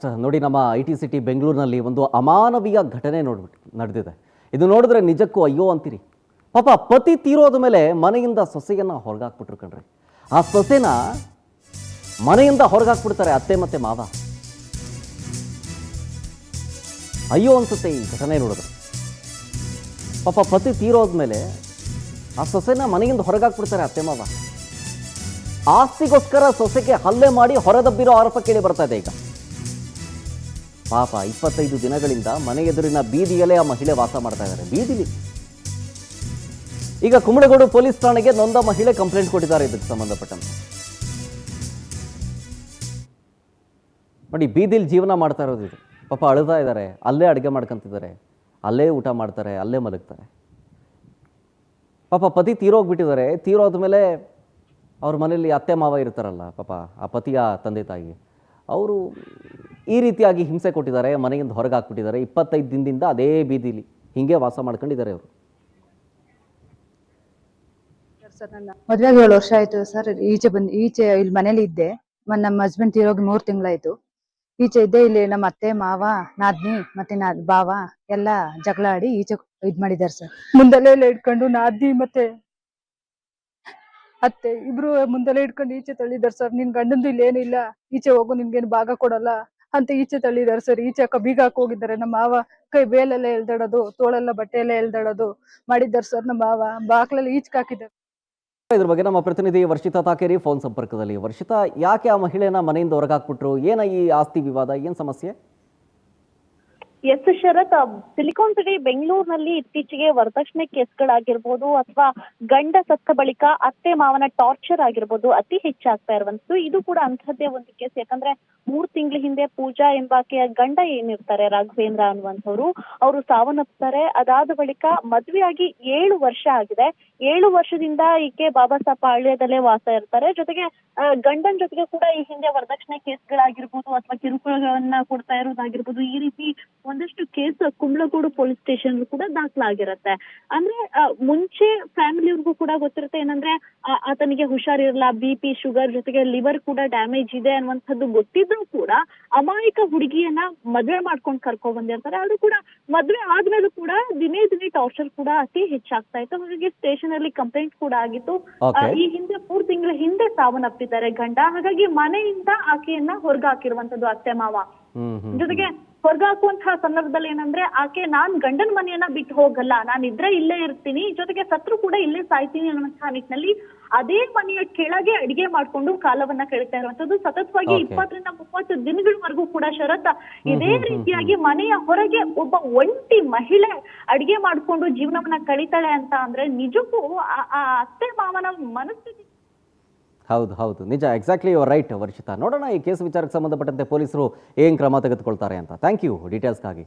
ನೋಡಿ ನಮ್ಮ IT. City ಬೆಂಗಳೂರಿನಲ್ಲಿ ಒಂದು ಅಮಾನವೀಯ ಘಟನೆ ನಡೆದಿದೆ. ಇದು ನೋಡಿದ್ರೆ ನಿಜಕ್ಕೂ ಅಯ್ಯೋ ಅಂತೀರಿ. ಪಾಪ ಪತಿ ತೀರೋದ ಮೇಲೆ ಮನೆಯಿಂದ ಸೊಸೆಯನ್ನು ಹೊರಗಾಕ್ಬಿಟ್ರು ಕಣ್ರಿ. ಆ ಸೊಸೆನ ಮನೆಯಿಂದ ಹೊರಗಾಕ್ಬಿಡ್ತಾರೆ ಅತ್ತೆ ಮತ್ತೆ ಮಾವ. ಅಯ್ಯೋ ಅನ್ಸುತ್ತೆ ಈ ಘಟನೆ ನೋಡಿದ್ರೆ. ಪಾಪ ಪತಿ ತೀರೋದ್ಮೇಲೆ ಆ ಸೊಸೆನ ಮನೆಯಿಂದ ಹೊರಗಾಕ್ಬಿಡ್ತಾರೆ ಅತ್ತೆ ಮಾವ. ಆಸ್ತಿಗೋಸ್ಕರ ಸೊಸೆಗೆ ಹಲ್ಲೆ ಮಾಡಿ ಹೊರದಬ್ಬಿರೋ ಆರೋಪ ಕೇಳಿ ಬರ್ತಾ ಇದೆ ಈಗ. ಪಾಪ 25 ದಿನಗಳಿಂದ ಮನೆ ಎದುರಿನ ಬೀದಿಯಲ್ಲೇ ಆ ಮಹಿಳೆ ವಾಸ ಮಾಡ್ತಾ ಇದ್ದಾರೆ, ಬೀದಿಲಿ. ಈಗ ಕುಂಬಳಗೋಡು ಪೊಲೀಸ್ ಠಾಣೆಗೆ ನೊಂದ ಮಹಿಳೆ ಕಂಪ್ಲೇಂಟ್ ಕೊಟ್ಟಿದ್ದಾರೆ ಇದಕ್ಕೆ ಸಂಬಂಧಪಟ್ಟಂತೆ. ನೋಡಿ, ಬೀದಿಲಿ ಜೀವನ ಮಾಡ್ತಾ ಇರೋದು ಇದು. ಪಾಪ ಅಳ್ತಾ ಇದ್ದಾರೆ, ಅಲ್ಲೇ ಅಡುಗೆ ಮಾಡ್ಕೊಂತಿದ್ದಾರೆ, ಅಲ್ಲೇ ಊಟ ಮಾಡ್ತಾರೆ, ಅಲ್ಲೇ ಮಲಗ್ತಾರೆ. ಪಾಪ ಪತಿ ತೀರೋಗ್ಬಿಟ್ಟಿದ್ದಾರೆ. ತೀರೋದ್ಮೇಲೆ ಅವ್ರ ಮನೇಲಿ ಅತ್ತೆ ಮಾವ ಇರ್ತಾರಲ್ಲ, ಪಾಪ ಆ ಪತಿಯ ತಂದೆ ತಾಯಿ, ಅವರು ಈ ರೀತಿಯಾಗಿ ಹಿಂಸೆ ಕೊಟ್ಟಿದ್ದಾರೆ, ಮನೆಯಿಂದ ಹೊರಗೆ ಹಾಕ್ಬಿಟ್ಟಿದ್ದಾರೆ. 25 ದಿನದಿಂದ ಅದೇ ಬೀದಿಲಿ ಹಿಂಗೆ ವಾಸ ಮಾಡ್ಕೊಂಡಿದ್ದಾರೆ ಅವರು. ಸರ್, ನನ್ನ ಮದುವೆಗೆ 7 ವರ್ಷ ಆಯ್ತು ಸರ್. ಈಚೆ ಇಲ್ಲಿ ಮನೇಲಿ ಇದ್ದೆ. ನಮ್ಮ ಹಸ್ಬೆಂಡ್ ತೀರೋಗಿ 3 ತಿಂಗಳಾಯ್ತು. ಈಚೆ ಇದ್ದೆ. ಇಲ್ಲಿ ನಮ್ಮ ಅತ್ತೆ ಮಾವ, ನಾದ್ನಿ ಮತ್ತೆ ಬಾವ ಎಲ್ಲ ಜಗಳ ಆಡಿ ಈಚೆ ಇದ್ ಮಾಡಿದಾರೆ ಸರ್. ಮುಂದೆಲ್ಲ ಇಟ್ಕೊಂಡು ನಾದ್ನಿ ಮತ್ತೆ ಅತ್ತೆ ಇಬ್ರು ಮುಂದೆಲ್ಲ ಇಟ್ಕೊಂಡು ಈಚೆ ತಳ್ಳಿದಾರೆ ಸರ್. ನಿನ್ ಗಂಡಂದು ಇಲ್ಲಿ ಏನಿಲ್ಲ, ಈಚೆ ಹೋಗು, ನಿನ್ಗೇನು ಭಾಗ ಕೊಡಲ್ಲ ಅಂತ ಈಚೆ ತಳ್ಳಿದಾರೆ ಸರ್. ಈಚೆ ಬೀಗ ಹಾಕಿ ಹೋಗಿದ್ದಾರೆ. ನಮ್ಮ ಮಾವ ಕೈ ಬೇಲೆಲ್ಲ ಎಳ್ದಾಡೋದು, ತೋಳೆಲ್ಲ ಬಟ್ಟೆ ಎಲ್ಲ ಎಳ್ದಾಡೋದು ಮಾಡಿದ್ದಾರೆ ಸರ್. ನಮ್ಮ ಮಾವ ಬಾಕ್ಲಲ್ಲಿ ಈಚೆಗೆ ಹಾಕಿದ್ದಾರೆ. ಇದ್ರ ಬಗ್ಗೆ ನಮ್ಮ ಪ್ರತಿನಿಧಿ ವರ್ಷಿತಾ ತಾಕೇರಿ ಫೋನ್ ಸಂಪರ್ಕದಲ್ಲಿ. ವರ್ಷಿತಾ, ಯಾಕೆ ಆ ಮಹಿಳೆನ ಮನೆಯಿಂದ ಹೊರಗಾಕ್ಬಿಟ್ರು? ಏನ ಈ ಆಸ್ತಿ ವಿವಾದ, ಏನ್ ಸಮಸ್ಯೆ? ಎಸ್ ಶರತ್, ಸಿಲಿಕಾನ್ ಸಿಟಿ ಬೆಂಗಳೂರಿನಲ್ಲಿ ಇತ್ತೀಚೆಗೆ ವರದಕ್ಷಿಣೆ ಕೇಸ್ಗಳಾಗಿರ್ಬೋದು ಅಥವಾ ಗಂಡ ಸತ್ತ ಬಳಿಕ ಅತ್ತೆ ಮಾವನ ಟಾರ್ಚರ್ ಆಗಿರ್ಬೋದು ಅತಿ ಹೆಚ್ಚಾಗ್ತಾ ಇರುವಂತದ್ದು. ಇದು ಕೂಡ ಅಂತಹದ್ದೇ ಒಂದು ಕೇಸ್. ಯಾಕಂದ್ರೆ 3 ತಿಂಗಳ ಹಿಂದೆ ಪೂಜಾ ಎಂಬಾಕೆಯ ಗಂಡ ಏನಿರ್ತಾರೆ ರಾಘವೇಂದ್ರ ಅನ್ನುವಂಥವ್ರು, ಅವರು ಸಾವನ್ನಪ್ತಾರೆ. ಅದಾದ ಬಳಿಕ ಮದುವೆಯಾಗಿ 7 ವರ್ಷ ಆಗಿದೆ. 7 ವರ್ಷದಿಂದ ಈಕೆ ಬಾಬಾ ಸಾಹೇಬ್ ಪಾಳ್ಯದಲ್ಲೇ ವಾಸ ಇರ್ತಾರೆ. ಜೊತೆಗೆ ಗಂಡನ ಜೊತೆಗೆ ಕೂಡ ಈ ಹಿಂದೆ ವರದಕ್ಷಿಣೆ ಕೇಸ್ಗಳಾಗಿರ್ಬೋದು ಅಥವಾ ಕಿರುಕುಳಗಳನ್ನ ಕೊಡ್ತಾ ಇರೋದಾಗಿರ್ಬೋದು, ಈ ರೀತಿ ಒಂದಷ್ಟು ಕೇಸ್ ಕುಂಬಳಗೋಡು ಪೊಲೀಸ್ ಸ್ಟೇಷನ್ ಕೂಡ ದಾಖಲಾಗಿರುತ್ತೆ. ಅಂದ್ರೆ ಮುಂಚೆ ಫ್ಯಾಮಿಲಿಯವ್ರಿಗೂ ಕೂಡ ಗೊತ್ತಿರುತ್ತೆ ಏನಂದ್ರೆ ಆತನಿಗೆ ಹುಷಾರಿರಲ್ಲ, BP, ಶುಗರ್ ಜೊತೆಗೆ ಲಿವರ್ ಕೂಡ ಡ್ಯಾಮೇಜ್ ಇದೆ ಅನ್ನುವಂಥದ್ದು ಗೊತ್ತಿದ್ರು ಕೂಡ ಅಮಾಯಕ ಹುಡುಗಿಯನ್ನ ಮದ್ವೆ ಮಾಡ್ಕೊಂಡು ಕರ್ಕೊಂಡ್ ಬಂದಿರ್ತಾರೆ. ಅದು ಕೂಡ ಮದ್ವೆ ಆದ್ಮೇಲೂ ಕೂಡ ದಿನೇ ದಿನೇ ಟಾರ್ಚರ್ ಕೂಡ ಅತಿ ಹೆಚ್ಚಾಗ್ತಾ ಇತ್ತು. ಹಾಗಾಗಿ ಸ್ಟೇಷನ್ ಅಲ್ಲಿ ಕಂಪ್ಲೇಂಟ್ ಕೂಡ ಆಗಿತ್ತು. ಈ ಹಿಂದೆ 3 ತಿಂಗಳ ಹಿಂದೆ ಸಾವನ್ನಪ್ಪಿದ್ದಾರೆ ಗಂಡ. ಹಾಗಾಗಿ ಮನೆಯಿಂದ ಆಕೆಯನ್ನ ಹೊರಗಾಕಿರುವಂತದ್ದು ಅತ್ತೆ ಮಾವ. ಜೊತೆಗೆ ಹೊರಗಾಕುವಂತಹ ಸಂದರ್ಭದಲ್ಲಿ ಏನಂದ್ರೆ ಆಕೆ ನಾನ್ ಗಂಡನ ಮನೆಯನ್ನ ಬಿಟ್ಟು ಹೋಗಲ್ಲ, ನಾನ್ ಇದ್ರೆ ಇಲ್ಲೇ ಇರ್ತೀನಿ, ಜೊತೆಗೆ ಸತ್ರು ಕೂಡ ಇಲ್ಲೇ ಸಾಯ್ತೀನಿ ಅನ್ನುವಂತಹ ನಿಟ್ಟಿನಲ್ಲಿ ಅದೇ ಮನೆಯ ಕೆಳಗೆ ಅಡಿಗೆ ಮಾಡ್ಕೊಂಡು ಕಾಲವನ್ನ ಕಳೀತಾ ಇರುವಂತದ್ದು. ಸತತವಾಗಿ 20 ರಿಂದ 30 ದಿನಗಳವರೆಗೂ ಕೂಡ ಶರತ್ ಇದೇ ರೀತಿಯಾಗಿ ಮನೆಯ ಹೊರಗೆ ಒಬ್ಬ ಒಂಟಿ ಮಹಿಳೆ ಅಡಿಗೆ ಮಾಡ್ಕೊಂಡು ಜೀವನವನ್ನ ಕಳೀತಾಳೆ ಅಂತ ಅಂದ್ರೆ ನಿಜಕ್ಕೂ ಆ ಅತ್ತೆ ಮಾವನ ಮನಸ್ಥಿತಿ. ಹೌದು, ನಿಜ, exactly you are right Varshitha. ನೋಡೋಣ ಈ ಕೇಸ್ ವಿಚಾರಕ್ಕೆ ಸಂಬಂಧಪಟ್ಟಂತೆ ಪೊಲೀಸರು ಏನ್ ಕ್ರಮ ತೆಗೆದುಕೊಳ್ತಾರೆ ಅಂತ. Thank you ಡೀಟೇಲ್ಸ್ಗಾಗಿ.